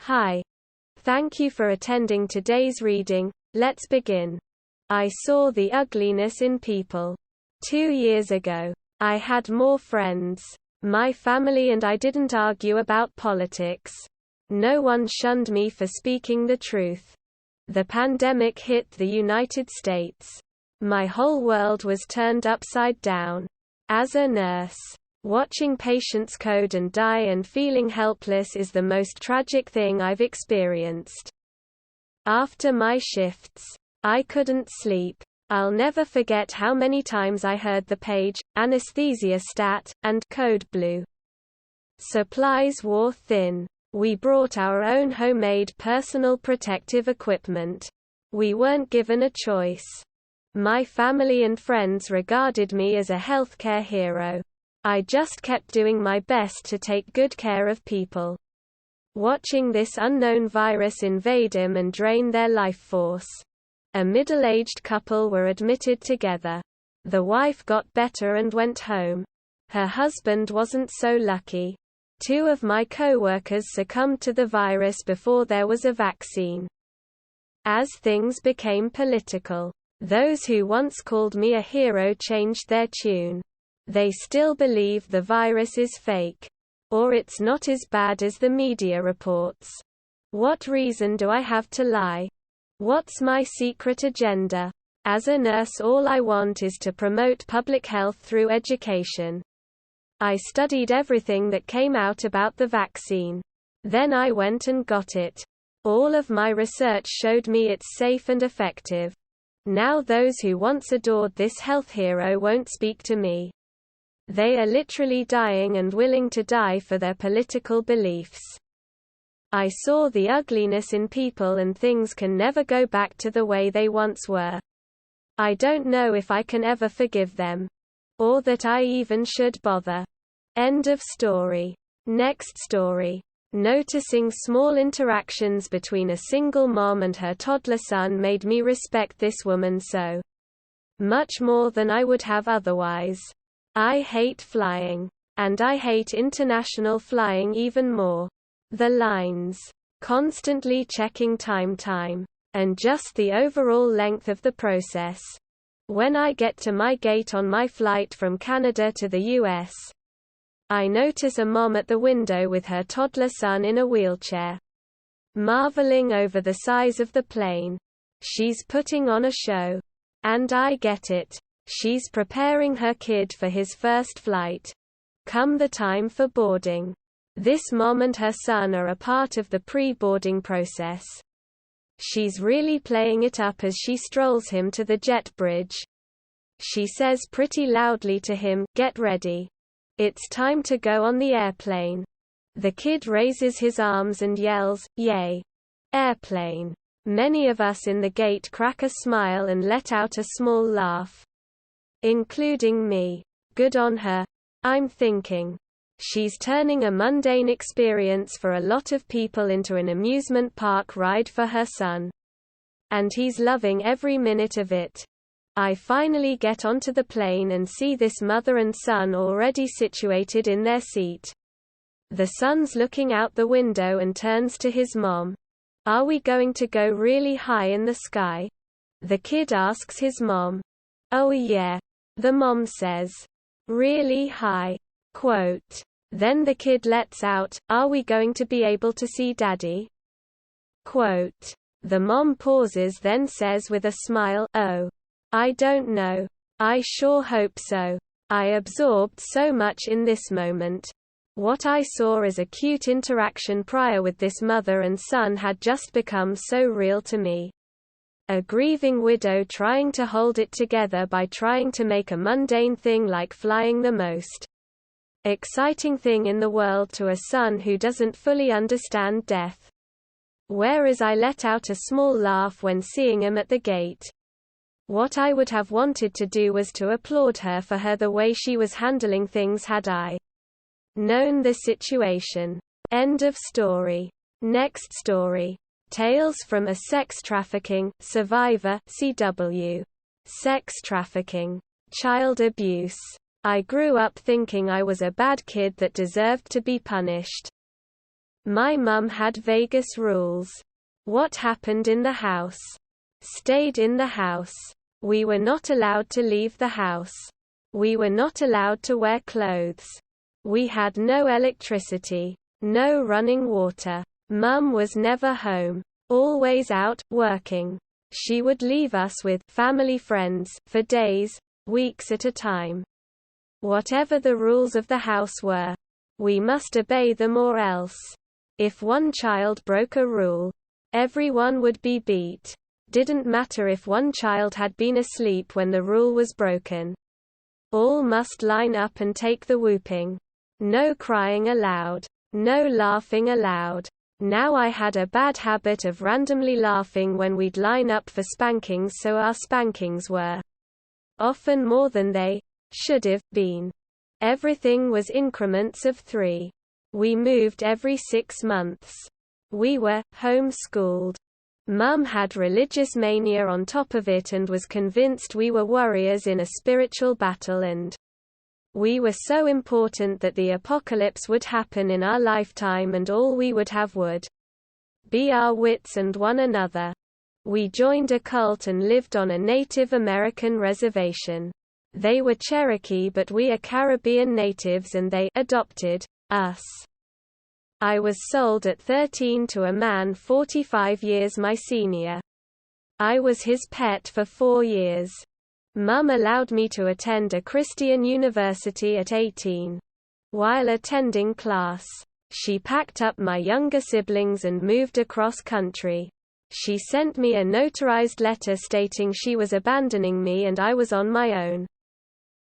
Hi. Thank you for attending today's reading. Let's begin. I saw the ugliness in people. 2 years ago, I had more friends. My family and I didn't argue about politics. No one shunned me for speaking the truth. The pandemic hit the United States. My whole world was turned upside down. As a nurse, watching patients code and die and feeling helpless is the most tragic thing I've experienced. After my shifts, I couldn't sleep. I'll never forget how many times I heard the page, anesthesia stat, and code blue. Supplies wore thin. We brought our own homemade personal protective equipment. We weren't given a choice. My family and friends regarded me as a healthcare hero. I just kept doing my best to take good care of people. Watching this unknown virus invade them and drain their life force. A middle-aged couple were admitted together. The wife got better and went home. Her husband wasn't so lucky. 2 of my co-workers succumbed to the virus before there was a vaccine. As things became political, those who once called me a hero changed their tune. They still believe the virus is fake. Or it's not as bad as the media reports. What reason do I have to lie? What's my secret agenda? As a nurse, all I want is to promote public health through education. I studied everything that came out about the vaccine. Then I went and got it. All of my research showed me it's safe and effective. Now those who once adored this health hero won't speak to me. They are literally dying and willing to die for their political beliefs. I saw the ugliness in people and things can never go back to the way they once were. I don't know if I can ever forgive them. Or that I even should bother. End of story. Next story. Noticing small interactions between a single mom and her toddler son made me respect this woman so much more than I would have otherwise. I hate flying. And I hate international flying even more. The lines. Constantly checking time. And just the overall length of the process. When I get to my gate on my flight from Canada to the US, I notice a mom at the window with her toddler son in a wheelchair. Marveling over the size of the plane. She's putting on a show. And I get it. She's preparing her kid for his first flight. Come the time for boarding. This mom and her son are a part of the pre-boarding process. She's really playing it up as she strolls him to the jet bridge. She says pretty loudly to him, "Get ready. It's time to go on the airplane." The kid raises his arms and yells, "Yay! Airplane." Many of us in the gate crack a smile and let out a small laugh. Including me. Good on her. I'm thinking. She's turning a mundane experience for a lot of people into an amusement park ride for her son. And he's loving every minute of it. I finally get onto the plane and see this mother and son already situated in their seat. The son's looking out the window and turns to his mom. "Are we going to go really high in the sky?" The kid asks his mom. "Oh yeah." The mom says. "Really high?" Quote. Then the kid lets out, "Are we going to be able to see Daddy?" Quote. The mom pauses, then says with a smile, "Oh. I don't know. I sure hope so." I absorbed so much in this moment. What I saw as a cute interaction prior with this mother and son had just become so real to me. A grieving widow trying to hold it together by trying to make a mundane thing like flying the most exciting thing in the world to a son who doesn't fully understand death. Whereas I let out a small laugh when seeing him at the gate. What I would have wanted to do was to applaud her for the way she was handling things had I known the situation. End of story. Next story. Tales from a Sex Trafficking Survivor, CW. Sex trafficking. Child abuse. I grew up thinking I was a bad kid that deserved to be punished. My mum had Vegas rules. What happened in the house stayed in the house. We were not allowed to leave the house. We were not allowed to wear clothes. We had no electricity, no running water. Mum was never home. Always out, working. She would leave us with family friends for days, weeks at a time. Whatever the rules of the house were, we must obey them or else. If one child broke a rule, everyone would be beat. Didn't matter if one child had been asleep when the rule was broken. All must line up and take the whooping. No crying allowed. No laughing allowed. Now I had a bad habit of randomly laughing when we'd line up for spankings, so our spankings were often more than they should have been. Everything was increments of 3. We moved every 6 months. We were homeschooled. Mum had religious mania on top of it and was convinced we were warriors in a spiritual battle, and we were so important that the apocalypse would happen in our lifetime and all we would have would be our wits and one another. We joined a cult and lived on a Native American reservation. They were Cherokee but we are Caribbean natives and they adopted us. I was sold at 13 to a man 45 years my senior. I was his pet for 4 years. Mum allowed me to attend a Christian university at 18. While attending class, she packed up my younger siblings and moved across country. She sent me a notarized letter stating she was abandoning me and I was on my own.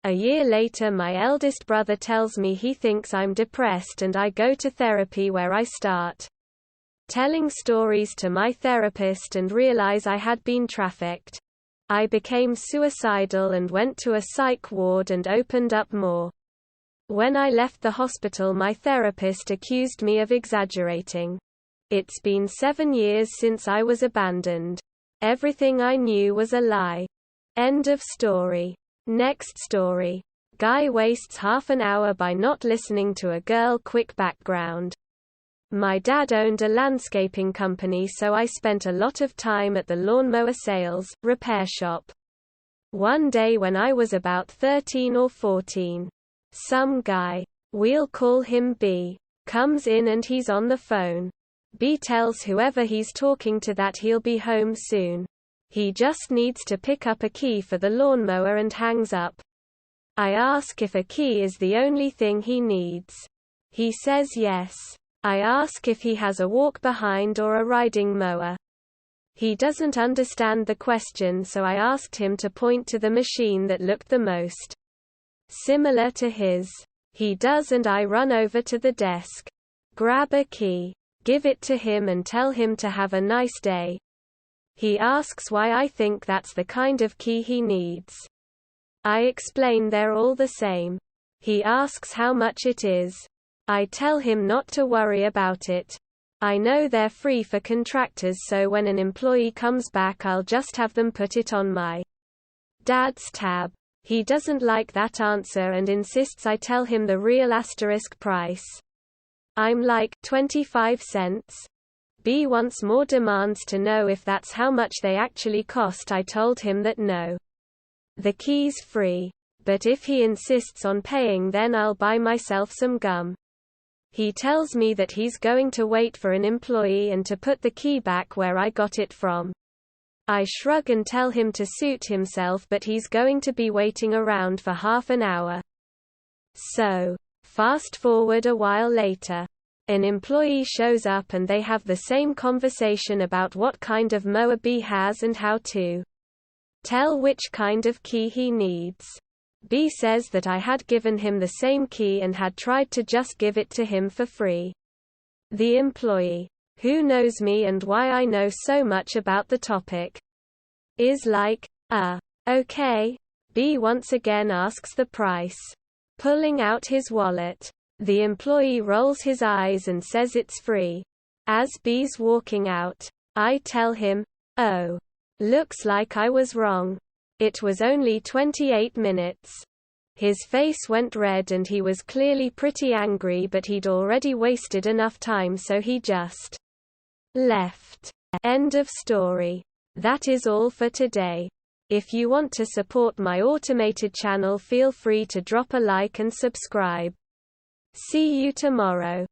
A year later my eldest brother tells me he thinks I'm depressed and I go to therapy where I start telling stories to my therapist and realize I had been trafficked. I became suicidal and went to a psych ward and opened up more. When I left the hospital my therapist accused me of exaggerating. It's been 7 years since I was abandoned. Everything I knew was a lie. End of story. Next story. Guy wastes half an hour by not listening to a girl. Quick background. My dad owned a landscaping company, so I spent a lot of time at the lawnmower sales, repair shop. One day when I was about 13 or 14, some guy, we'll call him B, comes in and he's on the phone. B tells whoever he's talking to that he'll be home soon. He just needs to pick up a key for the lawnmower and hangs up. I ask if a key is the only thing he needs. He says yes. I ask if he has a walk-behind or a riding mower. He doesn't understand the question, so I asked him to point to the machine that looked the most similar to his. He does and I run over to the desk. Grab a key. Give it to him and tell him to have a nice day. He asks why I think that's the kind of key he needs. I explain they're all the same. He asks how much it is. I tell him not to worry about it. I know they're free for contractors, so when an employee comes back I'll just have them put it on my dad's tab. He doesn't like that answer and insists I tell him the real asterisk price. I'm like, 25 cents? B wants more, demands to know if that's how much they actually cost. I told him that no. The key's free. But if he insists on paying then I'll buy myself some gum. He tells me that he's going to wait for an employee and to put the key back where I got it from. I shrug and tell him to suit himself, but he's going to be waiting around for half an hour. So, fast forward a while later. An employee shows up and they have the same conversation about what kind of mower B has and how to tell which kind of key he needs. B says that I had given him the same key and had tried to just give it to him for free. The employee, who knows me and why I know so much about the topic, is like, okay. B once again asks the price. Pulling out his wallet. The employee rolls his eyes and says it's free. As B's walking out, I tell him, oh, looks like I was wrong. It was only 28 minutes. His face went red and he was clearly pretty angry, but he'd already wasted enough time, so he just left. End of story. That is all for today. If you want to support my automated channel, feel free to drop a like and subscribe. See you tomorrow.